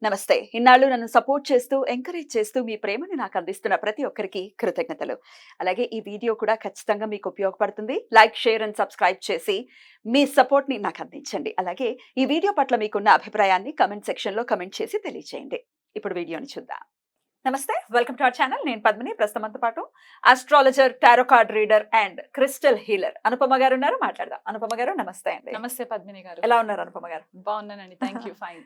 నమస్తే. ఇన్నాళ్ళు నన్ను సపోర్ట్ చేస్తూ, ఎంకరేజ్ చేస్తూ మీ ప్రేమని నాకు అందిస్తున్న ప్రతి ఒక్కరికి కృతజ్ఞతలు. అలాగే ఈ వీడియో కూడా ఖచ్చితంగా మీకు ఉపయోగపడుతుంది. లైక్, షేర్ అండ్ సబ్స్క్రైబ్ చేసి మీ సపోర్ట్‌ని నాకు అందించండి. అలాగే ఈ వీడియో పట్ల మీకున్న అభిప్రాయాన్ని కామెంట్ సెక్షన్‌లో కామెంట్ చేసి తెలియజేయండి. ఇప్పుడు వీడియోని చూద్దాం. నమస్తే, వెల్కమ్ టు అవర్ ఛానల్. నేను పద్మిని. ప్రస్తుతం మనతో పాటు astrologer, tarot card reader and crystal healer Anupama గారు ఉన్నారు. మాట్లాడదాం. అనుపమ గారు నమస్తే అండి. నమస్తే పద్మిని గారు. ఎలా ఉన్నారు అనుపమ గారు? బాగున్నానండి, థ్యాంక్ యూ. ఫైన్.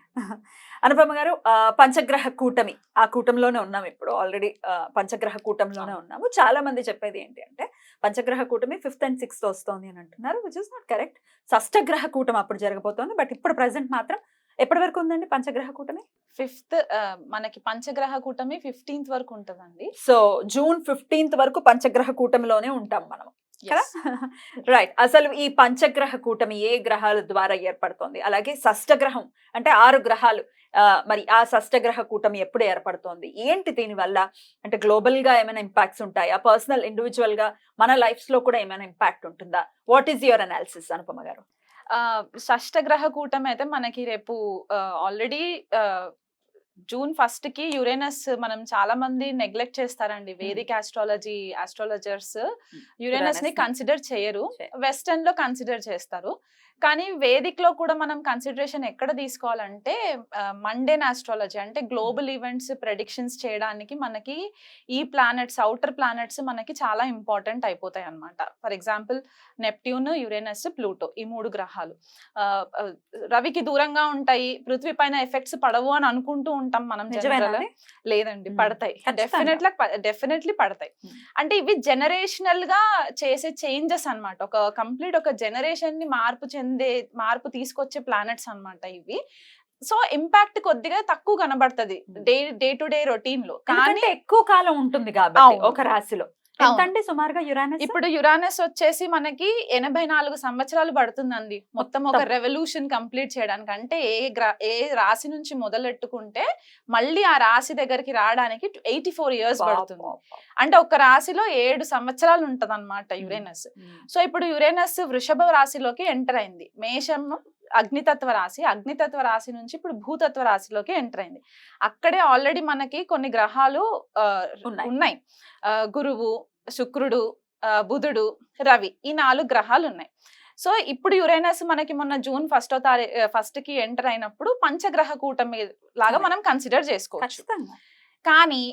అనుపమ గారు, పంచగ్రహ కూటమి, ఆ కూటంలోనే ఉన్నాం ఇప్పుడు. ఆల్రెడీ పంచగ్రహ కూటంలోనే ఉన్నాము. చాలా మంది చెప్పేది ఏంటి అంటే పంచగ్రహ కూటమి 5th and 6th వస్తోంది అని అంటున్నారు, విచ్ ఇస్ నాట్ కరెక్ట్. షష్టగ్రహ కూటమి అప్పుడు జరగబోతోంది. బట్ ఇప్పుడు ప్రెసెంట్ మాత్రం ఎప్పటి వరకు ఉందండి పంచగ్రహ కూటమి? 5th మనకి పంచగ్రహ కూటమి 15th వరకు ఉంటదండి. సో జూన్ 15th వరకు పంచగ్రహ కూటమిలోనే ఉంటాం మనం. రైట్. అసలు ఈ పంచగ్రహ కూటమి ఏ గ్రహాల ద్వారా ఏర్పడుతోంది? అలాగే షష్టగ్రహం అంటే 6 గ్రహాలు, మరి ఆ షష్టగ్రహ కూటమి ఎప్పుడు ఏర్పడుతోంది? ఏంటి దీనివల్ల? అంటే గ్లోబల్ గా ఏమైనా ఇంపాక్ట్స్ ఉంటాయా? పర్సనల్ ఇండివిజువల్ గా మన లైఫ్స్ లో కూడా ఏమైనా ఇంపాక్ట్ ఉంటుందా? What is your analysis Anupama గారు? షష్టగ్రహ కూటమి అయితే మనకి రేపు ఆల్రెడీ జూన్ 1st కి యురేనస్, మనం చాలా మంది నెగ్లెక్ట్ చేస్తారండి. వేదిక్ ఆస్ట్రాలజర్స్ యురేనస్ ని కన్సిడర్ చేయరు, వెస్టర్న్ లో కన్సిడర్ చేస్తారు. కానీ వేదిక్ లో కూడా మనం కన్సిడరేషన్ ఎక్కడ తీసుకోవాలంటే మండేన్ ఆస్ట్రాలజీ, అంటే గ్లోబల్ ఈవెంట్స్ ప్రెడిక్షన్స్ చేయడానికి మనకి ఈ ప్లానెట్స్, అవుటర్ ప్లానెట్స్ మనకి చాలా ఇంపార్టెంట్ అయిపోతాయి అన్నమాట. For example Neptune, Uranus, Pluto, ఈ 3 గ్రహాలు రవికి దూరంగా ఉంటాయి, పృథ్వీ పైన ఎఫెక్ట్స్ పడవు అని అనుకుంటూ ఉంటాం మనం. లేదండి, పడతాయి. డెఫినెట్లీ పడతాయి. అంటే ఇవి జనరేషనల్ గా చేసే చేంజెస్ అన్నమాట. ఒక కంప్లీట్ ఒక జనరేషన్ ని మార్పు తీసుకొచ్చే ప్లానెట్స్ అన్నమాట ఇవి. సో ఇంపాక్ట్ కొద్దిగా తక్కువ కనబడుతుంది డే టు డే రొటీన్ లో, కానీ ఎక్కువ కాలం ఉంటుంది కాబట్టి ఒక రాశిలో. ఎంతండి సుమారుగా యురానస్? ఇప్పుడు యురానస్ వచ్చేసి మనకి 84 సంవత్సరాలు పడుతుందండి మొత్తం ఒక రెవల్యూషన్ కంప్లీట్ చేయడానికి. అంటే ఏ రాశి నుంచి మొదలెట్టుకుంటే మళ్ళీ ఆ రాశి దగ్గరికి రావడానికి 84 years పడుతుంది. అంటే ఒక రాశిలో 7 సంవత్సరాలు ఉంటది అనమాట యురేనస్. సో ఇప్పుడు యురేనస్ వృషభ రాశిలోకి ఎంటర్ అయింది. మేషం అగ్నితత్వ రాశి నుంచి ఇప్పుడు భూతత్వ రాశిలోకి ఎంటర్ అయింది. అక్కడే ఆల్రెడీ మనకి కొన్ని గ్రహాలు ఉన్నాయి. గురువు, శుక్రుడు, బుధుడు, రవి, ఈ 4 గ్రహాలు ఉన్నాయి. సో ఇప్పుడు యురేనస్ మనకి మొన్న జూన్ 1st కి ఎంటర్ అయినప్పుడు పంచగ్రహ కూటమి లాగా మనం కన్సిడర్ చేసుకోవచ్చు. కానీ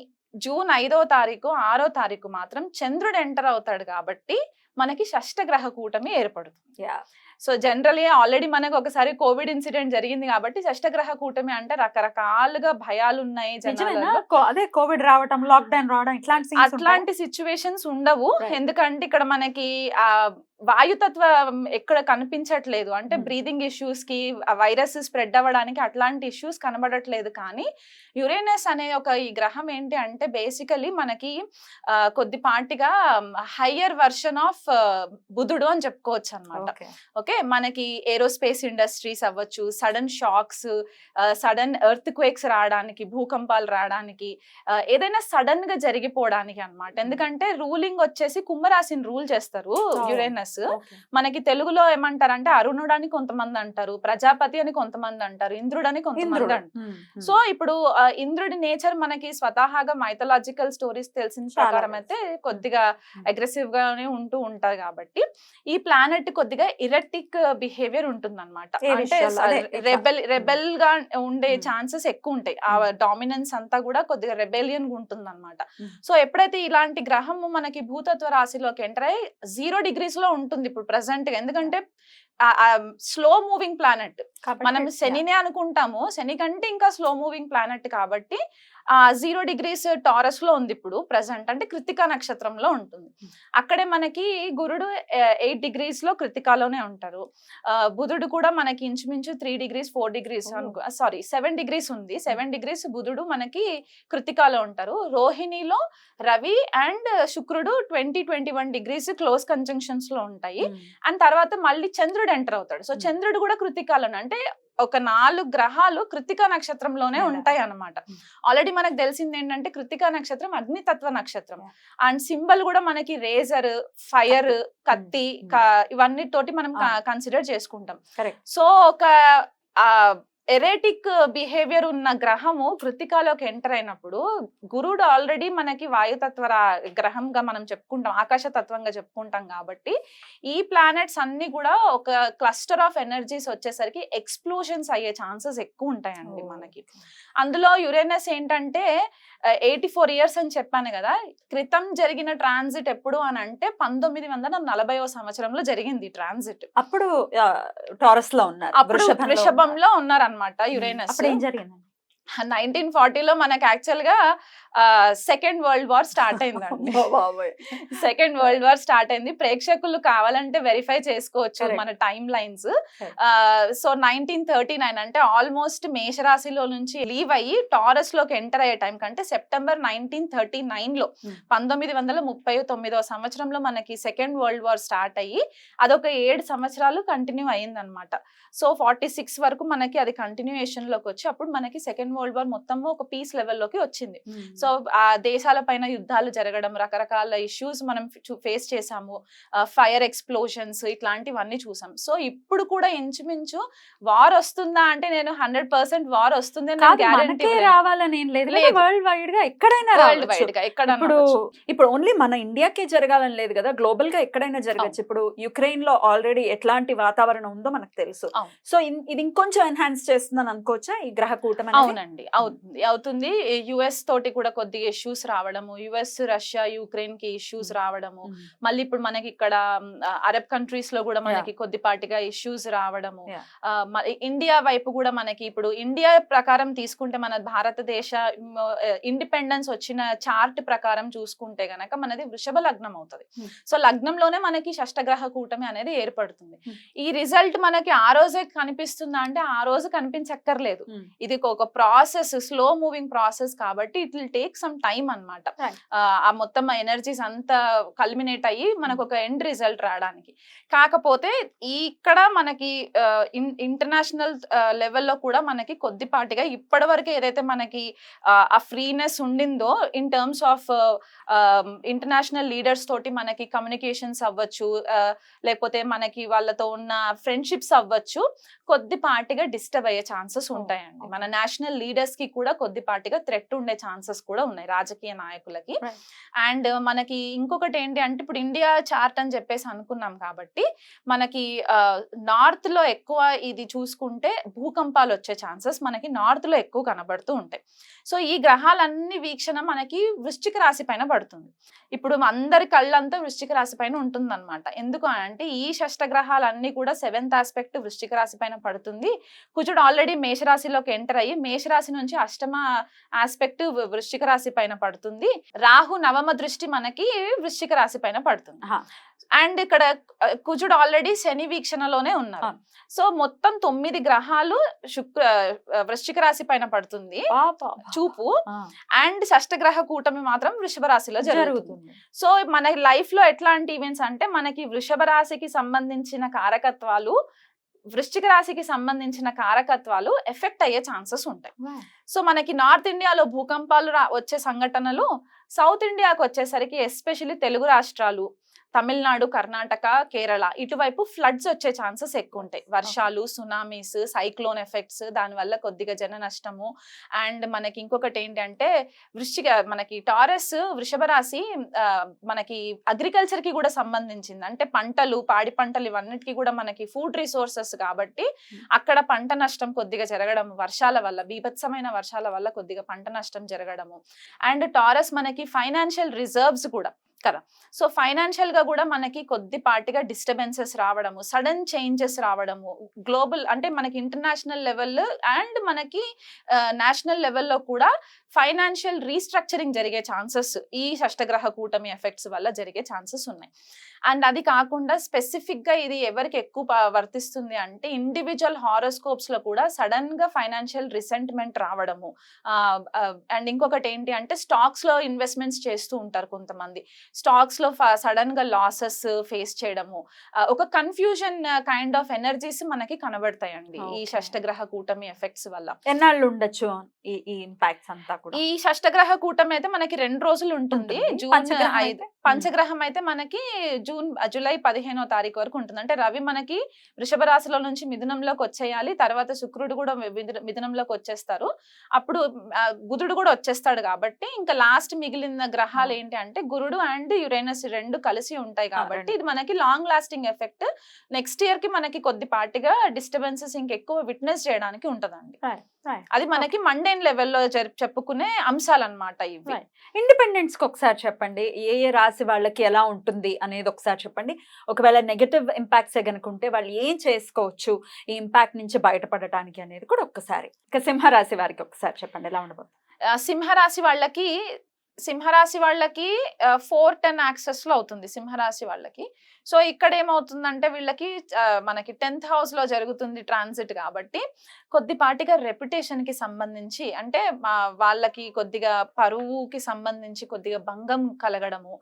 జూన్ 5వ తారీఖు 6వ తారీఖు మాత్రం చంద్రుడు ఎంటర్ అవుతాడు కాబట్టి మనకి షష్టగ్రహ కూటమి ఏర్పడుతుంది. సో జనరలీ ఆల్రెడీ మనకు ఒకసారి కోవిడ్ ఇన్సిడెంట్ జరిగింది కాబట్టి షష్టగ్రహ కూటమి అంటే రకరకాలుగా భయాలు ఉన్నాయి జనాలలో. అదే కోవిడ్ రావడం, లాక్డౌన్ రావడం, అట్లాంటి సిచ్యువేషన్స్ ఉండవు. ఎందుకంటే ఇక్కడ మనకి ఆ వాయుతత్వం ఎక్కడ కనిపించట్లేదు. అంటే బ్రీదింగ్ ఇష్యూస్ కి, వైరస్ స్ప్రెడ్ అవ్వడానికి అట్లాంటి ఇష్యూస్ కనబడట్లేదు. కానీ యురేనస్ అనే ఈ గ్రహం ఏంటి అంటే బేసికలీ మనకి కొద్దిపాటిగా హయ్యర్ వర్షన్ ఆఫ్ బుధుడు అని చెప్పుకోవచ్చు అనమాట. ఓకే, మనకి ఏరోస్పేస్ ఇండస్ట్రీస్ అవ్వచ్చు, sudden shocks, sudden earthquakes రావడానికి, భూకంపాలు రావడానికి, ఏదైనా సడన్ గా జరిగిపోవడానికి అన్నమాట. ఎందుకంటే రూలింగ్ వచ్చేసి కుంభరాశిని రూల్ చేస్తారు యురేనస్. మనకి తెలుగులో ఏమంటారంటే అరుణుడు అని కొంతమంది అంటారు, ప్రజాపతి అని కొంతమంది అంటారు, ఇంద్రుడు అని కొంతమంది అంటారు. సో ఇప్పుడు ఇంద్రుడి నేచర్ మనకి స్వతహాగా మైథలాజికల్ స్టోరీస్ తెలిసిన ప్రకారం అయితే కొద్దిగా అగ్రెసివ్ గానే ఉంటూ ఉంటారు. కాబట్టి ఈ ప్లానెట్ కొద్దిగా ఇరెటిక్ బిహేవియర్ ఉంటుంది అనమాట. అంటే రెబెల్ గా ఉండే ఛాన్సెస్ ఎక్కువ ఉంటాయి. ఆ డామినెన్స్ అంతా కూడా కొద్దిగా రెబెలియన్ గా ఉంటుంది అనమాట. సో ఎప్పుడైతే ఇలాంటి గ్రహము మనకి భూతత్వ రాశిలోకి ఎంటర్ అయ్యి 0 degrees లో ఉంటుంది ఇప్పుడు ప్రెసెంట్ గా. ఎందుకంటే స్లో మూవింగ్ ప్లానెట్, మనం శనినే అనుకుంటాము, శని కంటే ఇంకా స్లో మూవింగ్ ప్లానెట్ కాబట్టి 0 degrees టారస్ లో ఉంది ఇప్పుడు ప్రెసెంట్. అంటే కృతికా నక్షత్రంలో ఉంటుంది. అక్కడే మనకి గురుడు 8 degrees లో కృతికాలోనే ఉంటారు. బుధుడు కూడా మనకి ఇంచుమించు 3 degrees 4 degrees 7 degrees ఉంది. 7 degrees బుధుడు మనకి కృతికాలో ఉంటారు. రోహిణిలో రవి అండ్ శుక్రుడు 20-21 degrees క్లోజ్ కంజంక్షన్స్ లో ఉంటాయి. అండ్ తర్వాత మళ్ళీ చంద్రుడు ఎంటర్ అవుతాడు. సో చంద్రుడు కూడా కృతికాలోనే, అంటే ఒక 4 గ్రహాలు కృతికా నక్షత్రంలోనే ఉంటాయి అన్నమాట. ఆల్రెడీ మనకు తెలిసింది ఏంటంటే కృతికా నక్షత్రం అగ్నితత్వ నక్షత్రం. అండ్ సింబల్ కూడా మనకి రేజర్, ఫైర్, కత్తి, ఇవన్నీ తోటి మనం కన్సిడర్ చేసుకుంటాం. సో ఒక ఎరేటిక్ బిహేవియర్ ఉన్న గ్రహము కృత్తికాలోకి ఎంటర్ అయినప్పుడు గురుడు ఆల్రెడీ మనకి వాయుతత్వ గ్రహంగా మనం చెప్పుకుంటాం, ఆకాశ తత్వంగా చెప్పుకుంటాం కాబట్టి ఈ ప్లానెట్స్ అన్ని కూడా ఒక క్లస్టర్ ఆఫ్ ఎనర్జీస్ వచ్చేసరికి ఎక్స్ప్లోజన్స్ అయ్యే ఛాన్సెస్ ఎక్కువ ఉంటాయండి మనకి. అందులో యురేనస్ ఏంటంటే 84 years అని చెప్పాను కదా, క్రితం జరిగిన ట్రాన్సిట్ ఎప్పుడు అని అంటే 1940వ సంవత్సరంలో జరిగింది ట్రాన్సిట్. అప్పుడు టారస్ లో ఉన్నారు, అప్పుడు వృషభంలో ఉన్నారనమాట యురేనస్. అప్పుడు ఏం జరిగింది? 1940లో మనకి యాక్చువల్ గా సెకండ్ వరల్డ్ వార్ స్టార్ట్ అయిందండి. సెకండ్ వరల్డ్ వార్ స్టార్ట్ అయింది. ప్రేక్షకులు కావాలంటే వెరిఫై చేసుకోవచ్చు మన టైమ్ లైన్స్. సో 1939 అంటే ఆల్మోస్ట్ మేషరాశిలో నుంచి లీవ్ అయ్యి టారస్ లోకి ఎంటర్ అయ్యే టైం కంటే సెప్టెంబర్ 1939లో 1939వ సంవత్సరంలో మనకి సెకండ్ వరల్డ్ వార్ స్టార్ట్ అయ్యి అదొక 7 సంవత్సరాలు కంటిన్యూ అయ్యింది అనమాట. సో 46 వరకు మనకి అది కంటిన్యూయేషన్ లోకి వచ్చి అప్పుడు మనకి సెకండ్ వరల్డ్ వార్ మొత్తము ఒక పీస్ లెవెల్లోకి వచ్చింది. సో ఆ దేశాల పైన యుద్ధాలు జరగడం, రకరకాల ఇష్యూస్ మనం ఫేస్ చేసాము, ఫైర్ ఎక్స్ప్లోషన్స్ ఇట్లాంటివన్నీ చూసాం. సో ఇప్పుడు కూడా ఇంచుమించు వార్ వస్తుందా అంటే నేను 100% వార్ వస్తుంది రావాలని ఏం లేదు, వరల్డ్ వైడ్ గా ఎక్కడైనా వరల్డ్ వైడ్ గా ఎక్కడ. ఇప్పుడు ఓన్లీ మన ఇండియాకే జరగాలని లేదు కదా, గ్లోబల్ గా ఎక్కడైనా జరగచ్చు. ఇప్పుడు యుక్రెయిన్ లో ఆల్రెడీ ఎట్లాంటి వాతావరణం ఉందో మనకు తెలుసు. సో ఇది ఇంకొంచెం ఎన్హాన్స్ చేస్తుందని అనుకోవచ్చా ఈ గ్రహ కూటమి? అవునండి, అవుతుంది. యుఎస్ తోటి కూడా కొద్దిగా ఇష్యూస్ రావడము, యుఎస్ రష్యా యుక్రెయిన్ కి ఇష్యూస్ రావడము, మళ్ళీ ఇప్పుడు మనకి ఇక్కడ అరబ్ కంట్రీస్ లో కూడా మనకి కొద్దిపాటిగా ఇష్యూస్ రావడము, ఇండియా వైపు కూడా మనకి ఇప్పుడు ఇండియా ప్రకారం తీసుకుంటే మన భారతదేశ ఇండిపెండెన్స్ వచ్చిన చార్ట్ ప్రకారం చూసుకుంటే గనక మనది వృషభ లగ్నం అవుతుంది. సో లగ్నంలోనే మనకి షష్టగ్రహ కూటమి అనేది ఏర్పడుతుంది. ఈ రిజల్ట్ మనకి ఆ రోజే కనిపిస్తుందా అంటే ఆ రోజు కనిపించక్కర్లేదు. ఇది ఒక ప్రాసెస్, స్లో మూవింగ్ ప్రాసెస్ కాబట్టి it will take some time అన్నమాట. ఆ మొత్తం ఎనర్జీస్ అంతా కల్మినేట్ అయ్యి మనకు ఒక ఎండ్ రిజల్ట్ రావడానికి. కాకపోతే ఇక్కడ మనకి ఇంటర్నేషనల్ లెవెల్లో కూడా మనకి కొద్దిపాటిగా ఇప్పటి వరకు ఏదైతే మనకి ఆ ఫ్రీనెస్ ఉండిందో in terms of international leaders తోటి మనకి కమ్యూనికేషన్స్ అవ్వచ్చు, లేకపోతే మనకి వాళ్ళతో ఉన్న ఫ్రెండ్షిప్స్ అవ్వచ్చు, కొద్దిపాటిగా డిస్టర్బ్ అయ్యే ఛాన్సెస్ ఉంటాయండి. మన నేషనల్ లీడర్స్ కి కూడా కొద్దిపాటిగా థ్రెట్ ఉండే ఛాన్సెస్ కూడా ఉన్నాయి రాజకీయ నాయకులకి. అండ్ మనకి ఇంకొకటి ఏంటి అంటే ఇప్పుడు ఇండియా చార్ట్ అని చెప్పేసి అనుకున్నాం కాబట్టి మనకి నార్త్ లో ఎక్కువ ఇది చూసుకుంటే భూకంపాలు వచ్చే ఛాన్సెస్ మనకి నార్త్ లో ఎక్కువ కనబడుతూ ఉంటాయి. సో ఈ గ్రహాలన్నీ వీక్షణ మనకి వృశ్చిక రాశి పైన పడుతుంది. ఇప్పుడు అందరి కళ్ళంతా వృశ్చిక రాశి పైన ఉంటుంది అనమాట. ఎందుకు అంటే ఈ షష్టగ్రహాలన్నీ కూడా 7th ఆస్పెక్ట్ వృశ్చిక రాశి పైన పడుతుంది. కుజుడు ఆల్రెడీ మేషరాశిలోకి ఎంటర్ అయ్యి మేషరాశి నుంచి 8వ ఆస్పెక్ట్ వృశ్చిక రాశి పైన పడుతుంది. రాహు 9వ దృష్టి మనకి వృశ్చిక రాశి పైన పడుతుంది. అండ్ ఇక్కడ కుజుడు ఆల్రెడీ శని వీక్షణలోనే ఉన్నారు. సో మొత్తం 9 గ్రహాలు వృశ్చిక రాశి పైన పడుతుంది చూపు. అండ్ షష్టగ్రహ కూటమి మాత్రం వృషభ రాశిలో జరుగుతుంది. సో మన లైఫ్ లో ఎట్లాంటి ఈవెంట్స్ అంటే మనకి వృషభ రాశికి సంబంధించిన కారకత్వాలు, వృశ్చిక రాశికి సంబంధించిన కారకత్వాలు ఎఫెక్ట్ అయ్యే ఛాన్సెస్ ఉంటాయి. సో మనకి నార్త్ ఇండియాలో భూకంపాలు వచ్చే సంఘటనలు, సౌత్ ఇండియాకి వచ్చేసరికి ఎస్పెషల్లీ తెలుగు రాష్ట్రాలు, తమిళనాడు, కర్ణాటక, కేరళ ఇటువైపు ఫ్లడ్స్ వచ్చే ఛాన్సెస్ ఎక్కువ ఉంటాయి. వర్షాలు, సునామీస్, సైక్లోన్ ఎఫెక్ట్స్, దానివల్ల కొద్దిగా జన నష్టము. అండ్ మనకి ఇంకొకటి ఏంటంటే మనకి టారస్ వృషభ రాశి మనకి అగ్రికల్చర్ కి కూడా సంబంధించింది. అంటే పంటలు, పాడి పంటలు ఇవన్నిటికీ కూడా మనకి ఫుడ్ రిసోర్సెస్ కాబట్టి అక్కడ పంట నష్టం కొద్దిగా జరగడం, వర్షాల వల్ల, బీభత్సమైన వర్షాల వల్ల కొద్దిగా పంట నష్టం జరగడము. అండ్ టారస్ మనకి ఫైనాన్షియల్ రిజర్వ్స్ కూడా కదా. సో ఫైనాన్షియల్ గా కూడా మనకి కొద్దిపాటిగా డిస్టర్బెన్సెస్ రావడము, సడన్ చేంజెస్ రావడము, గ్లోబల్ అంటే మనకి ఇంటర్నేషనల్ లెవెల్ అండ్ మనకి నేషనల్ లెవెల్లో కూడా ఫైనాన్షియల్ రీస్ట్రక్చరింగ్ జరిగే ఛాన్సెస్ ఈ షష్టగ్రహ కూటమి ఎఫెక్ట్స్ వల్ల జరిగే ఛాన్సెస్ ఉన్నాయి. అండ్ అది కాకుండా స్పెసిఫిక్ గా ఇది ఎవరికి ఎక్కువ వర్తిస్తుంది అంటే ఇండివిజువల్ హారోస్కోప్స్ లో కూడా సడన్ గా ఫైనాన్షియల్ రిసెంట్మెంట్ రావడము. అండ్ ఇంకొకటి ఏంటి అంటే స్టాక్స్ లో ఇన్వెస్ట్మెంట్స్ చేస్తూ ఉంటారు కొంతమంది. స్టాక్స్ లో సడన్ గా లాసెస్ ఫేస్ చేయడము, ఒక కన్ఫ్యూజన్ కైండ్ ఆఫ్ ఎనర్జీస్ మనకి కనబడతాయండి ఈ Okay. షష్టగ్రహ కూటమి ఎఫెక్ట్స్ వల్ల. ఎన్నాళ్ళు ఉండొచ్చు ఈ ఇంపాక్ట్స్ అంతా కూడా? ఈ షష్టగ్రహ కూటమి అయితే మనకి 2 రోజులు ఉంటుంది. ఉంటుంది. జూన్ పంచగ్రహం 5. అయితే? పంచగ్రహం అయితే మనకి జూలై 15వ తారీఖు వరకు ఉంటుంది. అంటే రవి మనకి వృషభ రాశిలో నుంచి మిథునంలోకి వచ్చేయాలి. తర్వాత శుక్రుడు కూడా మిథునంలోకి వచ్చేస్తారు. అప్పుడు బుధుడు కూడా వచ్చేస్తాడు కాబట్టి ఇంకా లాస్ట్ మిగిలిన గ్రహాలు ఏంటి అంటే గురుడు అండ్ యురేనస్ 2 కలిసి ఉంటాయి కాబట్టి ఇది మనకి long lasting effect. Next year కి మనకి కొద్దిపాటిగా డిస్టర్బెన్సెస్ ఇంకెక్కువ విట్నెస్ చేయడానికి ఉంటదండి. అది మనకి మండేన్ లెవెల్లో చెప్పుకునే అంశాలు అన్నమాట ఇవి. ఇండిపెండెన్స్ కి ఒకసారి చెప్పండి, ఏ రాశి వాళ్ళకి ఎలా ఉంటుంది అనేది ఒకసారి చెప్పండి. ఒకవేళ నెగటివ్ ఇంపాక్ట్స్ కనుకుంటే వాళ్ళు ఏం చేసుకోవచ్చు ఈ ఇంపాక్ట్ నుంచి బయటపడటానికి అనేది కూడా ఒక్కసారి. ఇక సింహరాశి వారికి ఒకసారి చెప్పండి ఎలా ఉండబోతుంది. సింహరాశి వాళ్ళకి 4-10 యాక్సెస్ లో అవుతుంది సింహరాశి వాళ్ళకి. సో ఇక్కడ ఏమవుతుందంటే వీళ్ళకి మనకి 10th హౌస్ లో జరుగుతుంది ట్రాన్సిట్ కాబట్టి కొద్దిపాటిగా రెప్యుటేషన్ కి సంబంధించి అంటే వాళ్ళకి కొద్దిగా పరువుకి సంబంధించి కొద్దిగా భంగం కలగడము,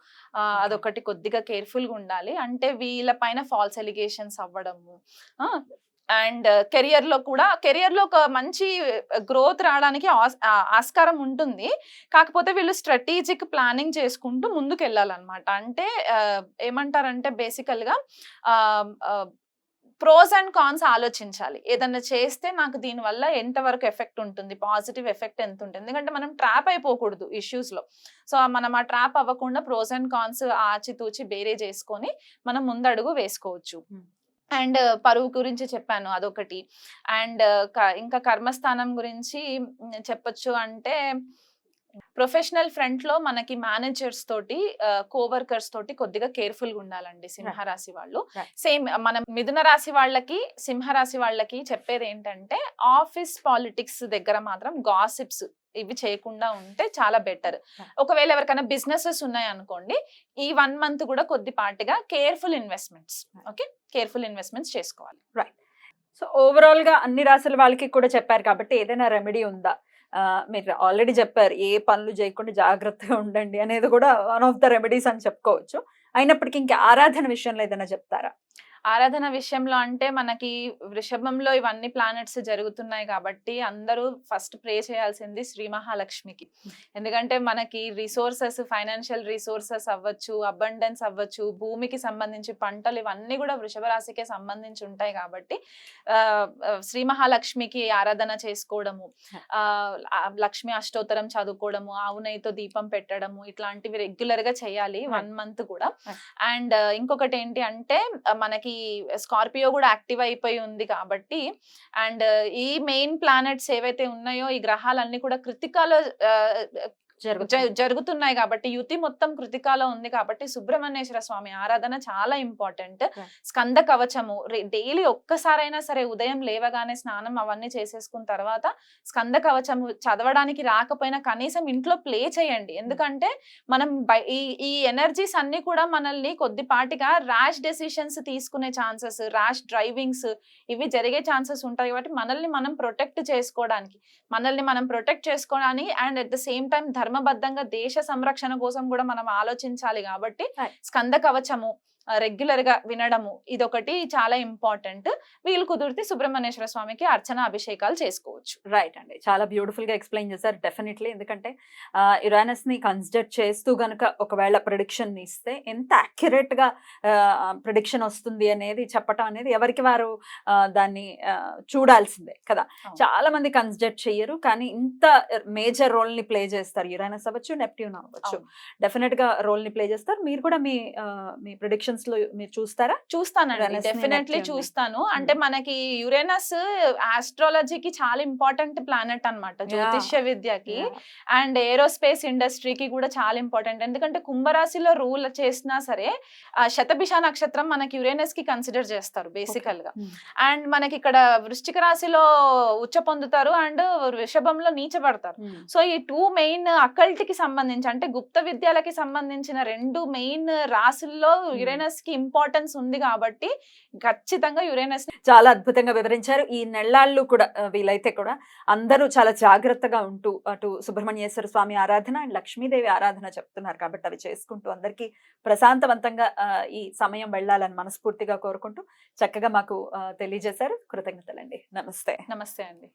అదొకటి కొద్దిగా కేర్ఫుల్ గా ఉండాలి. అంటే వీళ్ళ పైన ఫాల్స్ ఎలిగేషన్స్ అవ్వడము, అండ్ కెరియర్ లో ఒక మంచి గ్రోత్ రావడానికి ఆస్కారం ఉంటుంది. కాకపోతే వీళ్ళు స్ట్రాటజిక్ ప్లానింగ్ చేసుకుంటూ ముందుకు వెళ్ళాలన్నమాట. అంటే ఏమంటారంటే బేసికల్ గా ప్రోస్ అండ్ కాన్స్ ఆలోచించాలి. ఏదన్నా చేస్తే నాకు దీనివల్ల ఎంతవరకు ఎఫెక్ట్ ఉంటుంది, పాజిటివ్ ఎఫెక్ట్ ఎంత ఉంటుంది. ఎందుకంటే మనం ట్రాప్ అయిపోకూడదు ఇష్యూస్ లో. సో మనం ఆ ట్రాప్ అవ్వకుండా ప్రోస్ అండ్ కాన్స్ ఆచితూచి బేరే చేసుకొని మనం ముందడుగు వేసుకోవచ్చు. అండ్ పరువు గురించి చెప్పాను అదొకటి. అండ్ ఇంకా కర్మస్థానం గురించి చెప్పొచ్చు అంటే ప్రొఫెషనల్ ఫ్రంట్ లో మనకి మేనేజర్స్ తోటి కోవర్కర్స్ తోటి కొద్దిగా కేర్ఫుల్ గా ఉండాలండి సింహరాశి వాళ్ళు. సేమ్ మనం మిథున రాశి వాళ్ళకి సింహరాశి వాళ్ళకి చెప్పేది ఏంటంటే ఆఫీస్ పాలిటిక్స్ దగ్గర మాత్రం గాసిప్స్ ఇవి చేయకుండా ఉంటే చాలా బెటర్. ఒకవేళ ఎవరికైనా బిజినెసెస్ ఉన్నాయి అనుకోండి, ఈ 1 month కూడా కొద్దిపాటిగా కేర్ఫుల్ ఇన్వెస్ట్మెంట్స్ చేసుకోవాలి. రైట్. సో ఓవరాల్ గా అన్ని రాశుల వాళ్ళకి కూడా చెప్పారు కాబట్టి ఏదైనా రెమెడీ ఉందా? మీరు ఆల్రెడీ చెప్పారు ఏ పనులు చేయకుండా జాగ్రత్తగా ఉండండి అనేది కూడా వన్ ఆఫ్ ద రెమెడీస్ అని చెప్పుకోవచ్చు. అయినప్పటికీ ఇంకా ఆరాధన విషయంలో ఏదైనా చెప్తారా? ఆరాధన విషయంలో అంటే మనకి వృషభంలో ఇవన్నీ ప్లానెట్స్ జరుగుతున్నాయి కాబట్టి అందరూ ఫస్ట్ ప్రే చేయాల్సింది శ్రీ మహాలక్ష్మికి. ఎందుకంటే మనకి రిసోర్సెస్, ఫైనాన్షియల్ రిసోర్సెస్ అవ్వచ్చు, అబండెన్స్ అవ్వచ్చు, భూమికి సంబంధించి పంటలు ఇవన్నీ కూడా వృషభ రాశికే సంబంధించి ఉంటాయి కాబట్టి శ్రీ మహాలక్ష్మికి ఆరాధన చేసుకోవడము, లక్ష్మి అష్టోత్తరం చదువుకోవడము, ఆవు నెయ్యితో దీపం పెట్టడము, ఇట్లాంటివి రెగ్యులర్ గా చేయాలి 1 month కూడా. అండ్ ఇంకొకటి ఏంటి అంటే మనకి స్కార్పియో కూడా యాక్టివ్ అయిపోయి ఉంది కాబట్టి అండ్ ఈ మెయిన్ ప్లానెట్స్ ఏవైతే ఉన్నాయో ఈ గ్రహాలన్నీ కూడా కృతికాలో జరుగుతున్నాయి కాబట్టి యుతి మొత్తం కృతికాలో ఉంది కాబట్టి సుబ్రహ్మణ్యేశ్వర స్వామి ఆరాధన చాలా ఇంపార్టెంట్. స్కంద కవచము డైలీ ఒక్కసారైనా సరే ఉదయం లేవగానే స్నానం అవన్నీ చేసేసుకున్న తర్వాత స్కంద కవచము చదవడానికి రాకపోయినా కనీసం ఇంట్లో ప్లే చేయండి. ఎందుకంటే మనం ఈ ఎనర్జీస్ అన్ని కూడా మనల్ని కొద్దిపాటిగా ర్యాష్ డెసిషన్స్ తీసుకునే ఛాన్సెస్, ర్యాష్ డ్రైవింగ్స్ ఇవి జరిగే ఛాన్సెస్ ఉంటాయి కాబట్టి మనల్ని మనం ప్రొటెక్ట్ చేసుకోవడానికి and at the same time ధర్మబద్ధంగా దేశ సంరక్షణ కోసం కూడా మనం ఆలోచించాలి కాబట్టి స్కంద కవచము రెగ్యులర్ గా వినడము ఇదొకటి చాలా ఇంపార్టెంట్. వీళ్ళు కుదిరితే సుబ్రహ్మణ్యేశ్వర స్వామికి అర్చన అభిషేకాలు చేసుకోవచ్చు. రైట్ అండి, చాలా బ్యూటిఫుల్ గా ఎక్స్ప్లెయిన్ చేశారు. డెఫినెట్లీ ఎందుకంటే యురేనస్ ని కన్సిడర్ చేస్తూ గనుక ఒకవేళ ప్రిడిక్షన్ ఇస్తే ఎంత అక్యురేట్ గా ప్రిడిక్షన్ వస్తుంది అనేది చెప్పటం అనేది ఎవరికి వారు దాన్ని చూడాల్సిందే కదా. చాలా మంది కన్సిడర్ చెయ్యరు కానీ ఇంత మేజర్ రోల్ ని ప్లే చేస్తారు. యురేనస్ అవ్వచ్చు, నెప్ట్యూన్ అవ్వచ్చు, డెఫినెట్ గా రోల్ ని ప్లే చేస్తారు. మీరు కూడా మీ ప్రిడిక్షన్ మీరు చూస్తారా? చూస్తానండి, డెఫినెట్లీ చూస్తాను. అంటే మనకి యురేనస్ ఆస్ట్రాలజీకి చాలా ఇంపార్టెంట్ ప్లానెట్ అన్నమాట, జ్యోతిష్య విద్యకి అండ్ ఏరోస్పేస్ ఇండస్ట్రీకి కూడా చాలా ఇంపార్టెంట్. ఎందుకంటే కుంభరాశిలో రూల్ చేసినా సరే శతభిష నక్షత్రం మనకి యురేనస్ కి కన్సిడర్ చేస్తారు బేసికల్ గా. అండ్ మనకి ఇక్కడ వృశ్చిక రాశిలో ఉచ్చ పొందుతారు అండ్ వృషభంలో నీచబడతారు. సో ఈ 2 మెయిన్ అకల్ట్ కి సంబంధించి అంటే గుప్త విద్యలకి సంబంధించిన 2 మెయిన్ రాశుల్లో యురేనస్ యురేనస్ కి ఇంపార్టెన్స్ ఉంది కాబట్టి ఖచ్చితంగా యురేనస్ చాలా అద్భుతంగా వివరించారు. ఈ నెల్లాళ్ళు కూడా వీలైతే కూడా అందరూ చాలా జాగ్రత్తగా ఉంటూ అటు సుబ్రహ్మణ్యేశ్వర స్వామి ఆరాధన అండ్ లక్ష్మీదేవి ఆరాధన చెప్తున్నారు కాబట్టి అవి చేసుకుంటూ అందరికీ ప్రశాంతవంతంగా ఈ సమయం వెళ్ళాలని మనస్ఫూర్తిగా కోరుకుంటూ చక్కగా మాకు తెలియజేశారు. కృతజ్ఞతలండి. నమస్తే. నమస్తే అండి.